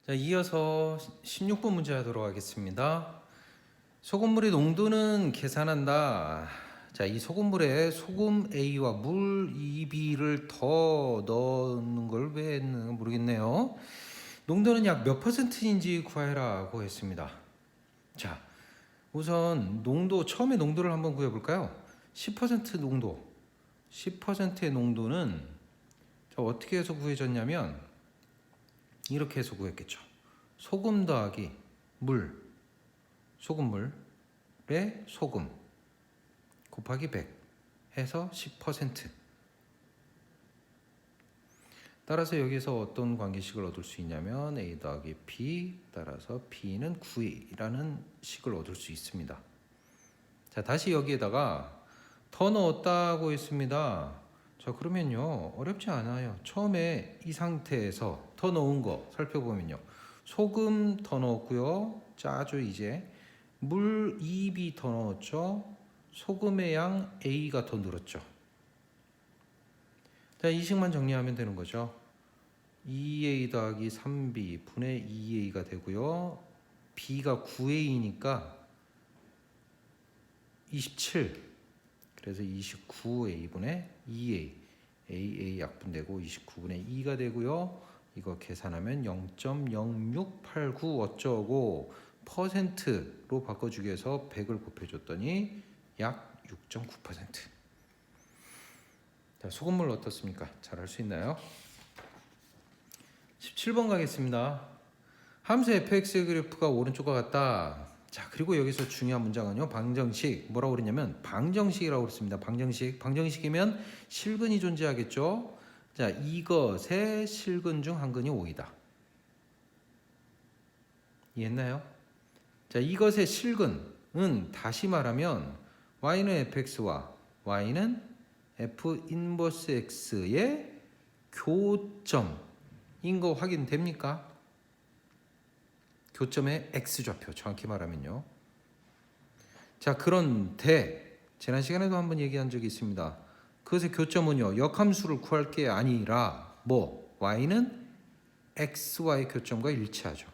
자, 이어서 16번 문제 하도록 하겠습니다. 소금물의 농도는 계산한다. 자, 이 소금물에 소금 A와 물 2B를 더 넣는 걸 왜 했는지 모르겠네요. 농도는 약 몇 퍼센트인지 구하라고 했습니다. 자, 우선 농도, 처음에 농도를 한번 구해볼까요? 10% 농도. 10%의 농도는 자, 어떻게 해서 구해졌냐면 이렇게 해서 구했겠죠. 소금 더하기 물, 소금물에 소금 곱하기 100 해서 10%. 따라서 여기서 어떤 관계식을 얻을 수 있냐면 A 더하기 B 따라서 B는 9A라는 식을 얻을 수 있습니다. 자, 다시 여기에다가 더 넣었다고 했습니다. 자, 그러면요 어렵지 않아요. 처음에 이 상태에서 더 넣은 거 살펴보면요, 소금 더 넣었고요, 짜죠. 이제 물 2B 더 넣었죠. 소금의 양 A가 더 늘었죠. 자, 이 식만 정리하면 되는 거죠. 2A 더하기 3B 분의 2A가 되고요, B가 9A니까 27, 그래서 29A분의 2A, AA 약분되고 29분의 2가 되고요. 이거 계산하면 0.0689 어쩌고 퍼센트로 바꿔주기 위해서 100을 곱해줬더니 약 6.9%. 자, 소금물 어떻습니까? 잘 할 수 있나요? 17번 가겠습니다. 함수 fx의 그래프가 오른쪽과 같다. 자, 그리고 여기서 중요한 문장은요, 방정식. 뭐라고 그랬냐면 방정식이라고 그랬습니다. 방정식이면 실근이 존재하겠죠. 자, 이것의 실근 중 한 근이 5이다. 이해했나요? 자, 이것의 실근은 다시 말하면 y는 fx와 y는 f 인버스 x의 교점인 거 확인됩니까? 교점의 x좌표, 정확히 말하면요. 자, 그런데 지난 시간에도 한번 얘기한 적이 있습니다. 그것의 교점은요, 역함수를 구할 게 아니라 y는 x와의 교점과 일치하죠.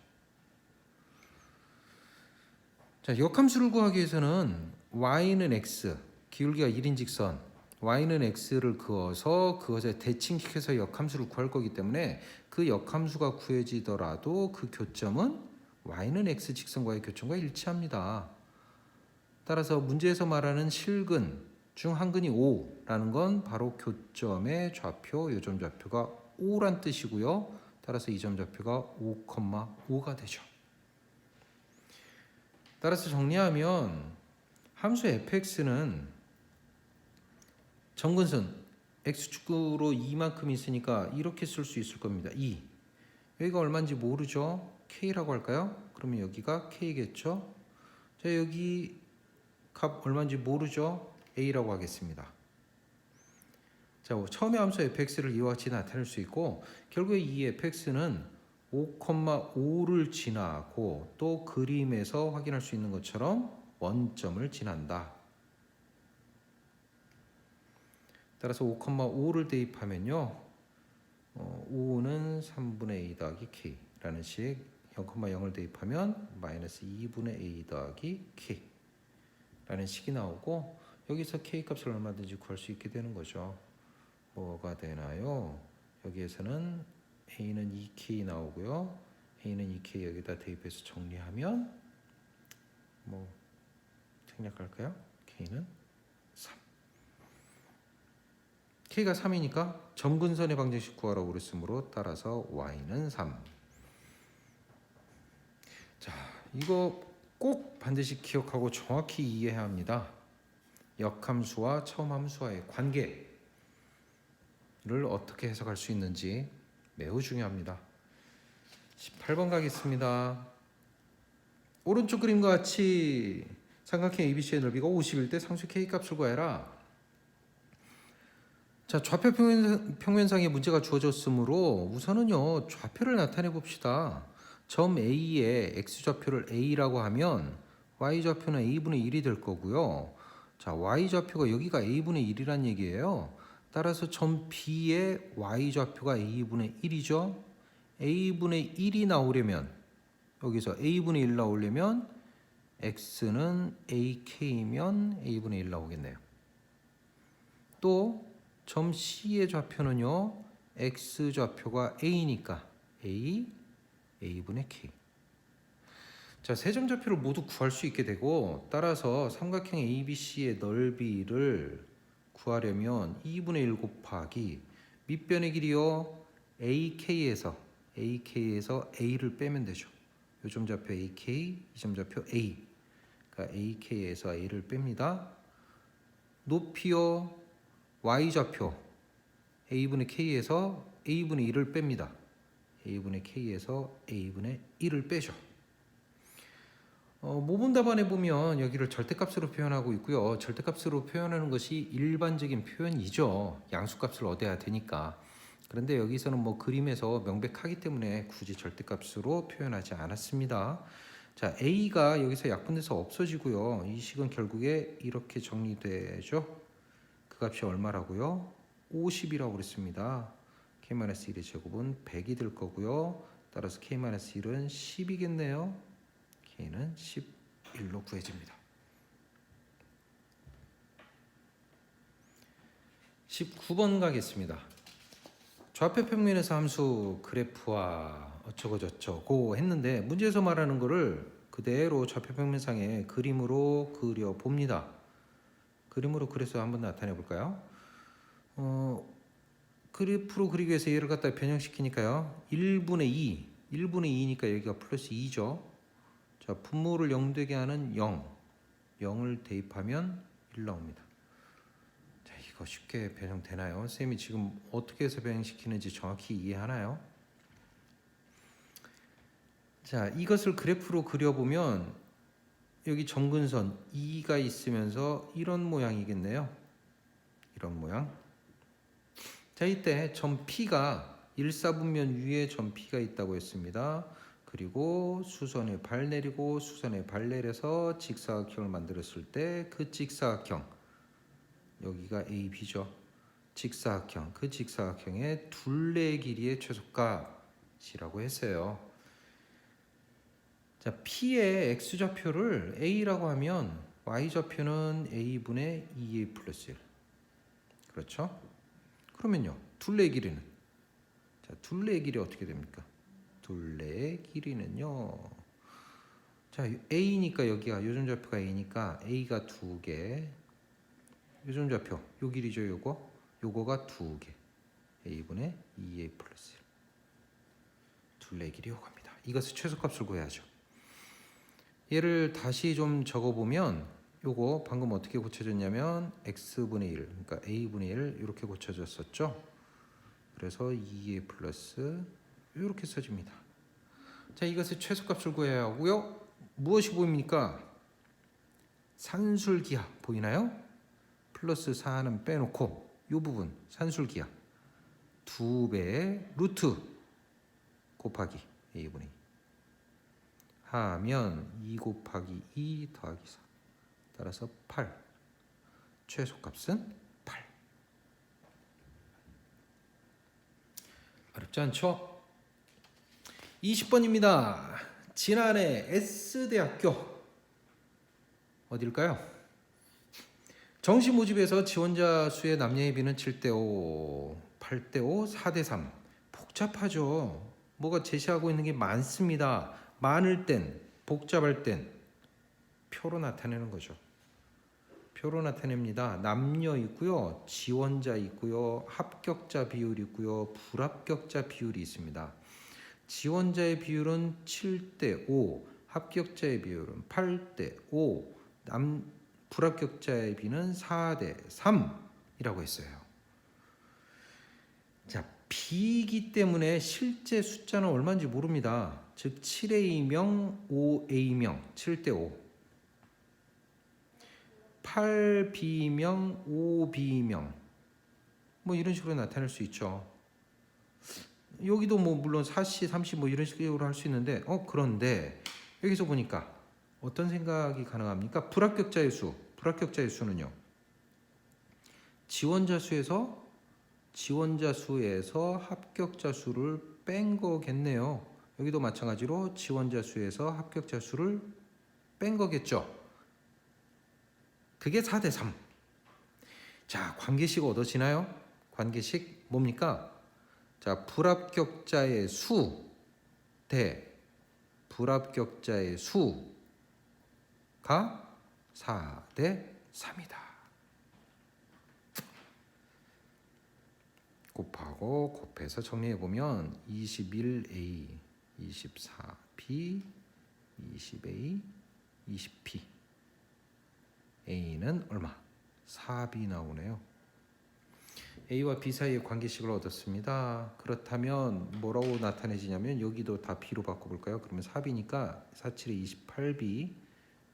자, 역함수를 구하기 위해서는 y는 x, 기울기가 1인 직선, y는 x를 그어서 그것에 대칭시켜서 역함수를 구할 거기 때문에 그 역함수가 구해지더라도 그 교점은 y는 x 직선과의 교점과 일치합니다. 따라서 문제에서 말하는 실근 중 한 근이 5라는 건 바로 교점의 좌표, 요점 좌표가 5란 뜻이고요. 따라서 이 점 좌표가 5,5가 되죠. 따라서 정리하면 함수 fx는 정근선 x축으로 2만큼 있으니까 이렇게 쓸 수 있을 겁니다. 2. 여기가 얼마인지 모르죠. k라고 할까요? 그러면 여기가 k겠죠. 자, 여기 값 얼마인지 모르죠. a라고 하겠습니다. 자, 처음에 함수 fx를 이와 같이 나타낼 수 있고, 결국에 이 fx는 5,5를 지나고 또 그림에서 확인할 수 있는 것처럼 원점을 지난다. 따라서 5,5를 대입하면요, 5는 3분의 a 더하기 k라는 식, 0,0을 대입하면 마이너스 2분의 a 더하기 k라는 식이 나오고, 여기서 k 값을 얼마든지 구할 수 있게 되는 거죠. 뭐가 되나요? 여기에서는 a는 2k 나오고요, a는 2k 여기다 대입해서 정리하면 생략할까요? k는 3. k가 3이니까 점근선의 방정식 구하라고 그랬으므로 따라서 y는 3. 자, 이거 꼭 반드시 기억하고 정확히 이해해야 합니다. 역함수와 처음함수와의 관계를 어떻게 해석할 수 있는지 매우 중요합니다. 18번 가겠습니다. 오른쪽 그림과 같이 삼각형 ABC의 넓이가 51대 상수 K값을 구해라. 자, 좌표 평면상에 문제가 주어졌으므로 우선은요, 좌표를 나타내 봅시다. 점 A의 X좌표를 A라고 하면 Y좌표는 A분의 1이 될 거고요. 자, Y좌표가 여기가 A분의 1이란 얘기예요. 따라서 점 B의 Y좌표가 A분의 1이죠. a분의 1이 나오려면 여기서 a분의 1 나오려면 x는 ak면 a분의 1 나오겠네요. 또 점 C의 좌표는요. x 좌표가 a니까 a분의 k. 자, 세 점 좌표를 모두 구할 수 있게 되고 따라서 삼각형 ABC의 넓이를 구하려면 2분의 1 곱하기 밑변의 길이요. AK에서 A를 빼면 되죠. 요 점 좌표 AK, 이 점 좌표 A. 그러니까 AK에서 A를 뺍니다. 높이요. Y 좌표 A분의 K에서 A분의 1을 뺍니다. A분의 K에서 A분의 1을 빼죠. 모분 답안에 보면 여기를 절대값으로 표현하고 있고요. 절대값으로 표현하는 것이 일반적인 표현이죠. 양수값을 얻어야 되니까. 그런데 여기서는 뭐 그림에서 명백하기 때문에 굳이 절대값으로 표현하지 않았습니다. 자, A가 여기서 약분돼서 없어지고요. 이 식은 결국에 이렇게 정리되죠. 그 값이 얼마라고요? 50이라고 그랬습니다. K-1의 제곱은 100이 될 거고요. 따라서 K-1은 10이겠네요. K는 11로 구해집니다. 19번 가겠습니다. 좌표 평면에서 함수 그래프와 어쩌고저쩌고 했는데 문제에서 말하는 거를 그대로 좌표 평면상에 그림으로 그려봅니다. 그림으로 그려서 한번 나타내 볼까요? 그래프로 그리기 위해서 얘를 갖다 변형시키니까요. 1분의 2니까 여기가 플러스 2죠. 자, 분모를 0 되게 하는 0을 대입하면 1 나옵니다. 자, 이거 쉽게 변형되나요? 선생님이 지금 어떻게 해서 변형시키는지 정확히 이해하나요? 자, 이것을 그래프로 그려보면 여기 점근선 2가 있으면서 이런 모양이겠네요. 이런 모양. 자, 이때 점 P가 1사분면 위에 점 P가 있다고 했습니다. 그리고 수선에 발 내리고 수선에 발 내려서 직사각형을 만들었을 때 그 직사각형 여기가 AB죠. 직사각형 그 직사각형의 둘레 길이의 최소값이라고 했어요. 자, P의 X좌표를 A라고 하면 Y좌표는 A분의 2A 플러스 1. 그렇죠? 그러면요. 둘레의 길이는? 자, 둘레의 길이 어떻게 됩니까? 둘레의 길이는요. 자, A니까 여기가 요점 좌표가 A니까 A가 2개. 요점 좌표 요 길이죠. 요거가 2개. A분의 2A 플러스 1. 둘레의 길이 요겁니다. 이것을 최소값을 구해야죠. 얘를 다시 좀 적어보면 요거 방금 어떻게 고쳐졌냐면 x분의 1 그러니까 a분의 1 이렇게 고쳐졌었죠. 그래서 2a 플러스 이렇게 써집니다. 자, 이것의 최소값을 구해야 하고요. 무엇이 보입니까? 산술기하 보이나요? 플러스 4는 빼놓고 이 부분 산술기하 2배의 루트 곱하기 a분의 2 하면 2 곱하기 2 더하기 4 따라서 8 최소값은 8. 어렵지 않죠? 20번입니다. 지난해 S대학교 어딜까요? 정시 모집에서 지원자 수의 남녀의 비는 7대5, 8대5, 4대3 복잡하죠. 뭐가 제시하고 있는 게 많습니다. 많을 땐, 복잡할 땐 표로 나타내는 거죠. 표로 나타냅니다. 남녀 있고요. 지원자 있고요. 합격자 비율이 있고요. 불합격자 비율이 있습니다. 지원자의 비율은 7대5, 합격자의 비율은 8대5, 불합격자의 비는 4대3이라고 했어요. 자, B이기 때문에 실제 숫자는 얼마인지 모릅니다. 즉 7A명, 5A명, 7대5 8B명, 5B명 뭐 이런 식으로 나타낼 수 있죠. 여기도 뭐 물론 4C, 3C 뭐 이런 식으로 할 수 있는데 그런데 여기서 보니까 어떤 생각이 가능합니까? 불합격자의 수는요. 지원자 수에서 합격자 수를 뺀 거겠네요. 여기도 마찬가지로 지원자 수에서 합격자 수를 뺀 거겠죠. 그게 4대 3. 자, 관계식 얻어지나요? 관계식 뭡니까? 자, 불합격자의 수 대 불합격자의 수가 4대 3이다. 곱하고 곱해서 정리해보면 21A, 24B, 20A, 20P. A는 얼마? 4B 나오네요. A와 B 사이의 관계식을 얻었습니다. 그렇다면 뭐라고 나타내지냐면 여기도 다 B로 바꿔볼까요? 그러면 4B니까 47에 28B,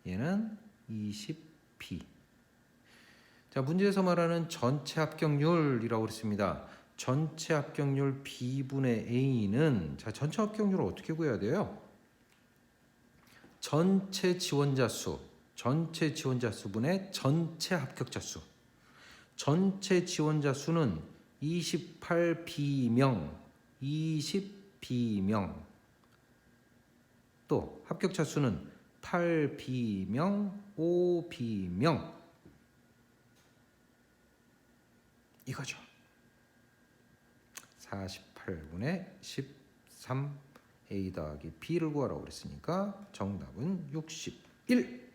얘는 20P. 자, 문제에서 말하는 전체 합격률이라고 그랬습니다. 전체 합격률 B분의 A는, 자, 전체 합격률을 어떻게 구해야 돼요? 전체 지원자 수분의 전체 합격자 수. 전체 지원자 수는 28B명, 20B명. 또 합격자 수는 8B명, 5B명. 이거죠. 48분의 13 A 더하기 B를 구하라고 그랬으니까 정답은 61.